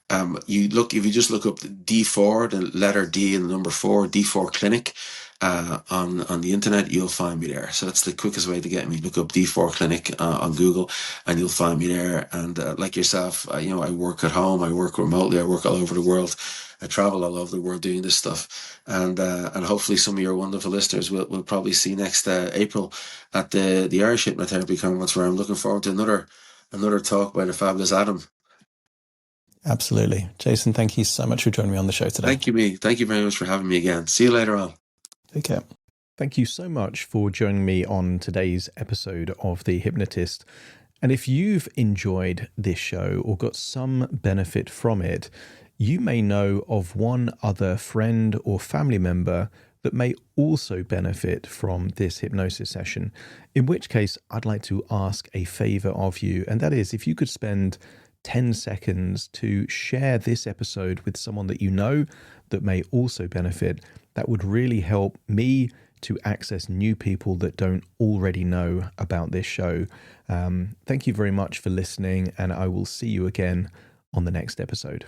If you just look up the D4, the letter D and the number 4, D4 Clinic, on the internet, you'll find me there. So that's the quickest way to get me. Look up D4 Clinic on Google, and you'll find me there. And like yourself, I work at home, I work remotely, I work all over the world. I travel all over the world doing this stuff, and hopefully some of your wonderful listeners will probably see next April at the Irish Hypnotherapy Conference, where I'm looking forward to another talk by the fabulous Adam. Absolutely. Jason, thank you so much for joining me on the show today. Thank you very much for having me again. See you later on. Take care. Thank you so much for joining me on today's episode of The Hypnotist. And if you've enjoyed this show or got some benefit from it, you may know of one other friend or family member that may also benefit from this hypnosis session, in which case I'd like to ask a favor of you, and that is if you could spend 10 seconds to share this episode with someone that you know that may also benefit. That would really help me to access new people that don't already know about this show. Thank you very much for listening, and I will see you again on the next episode.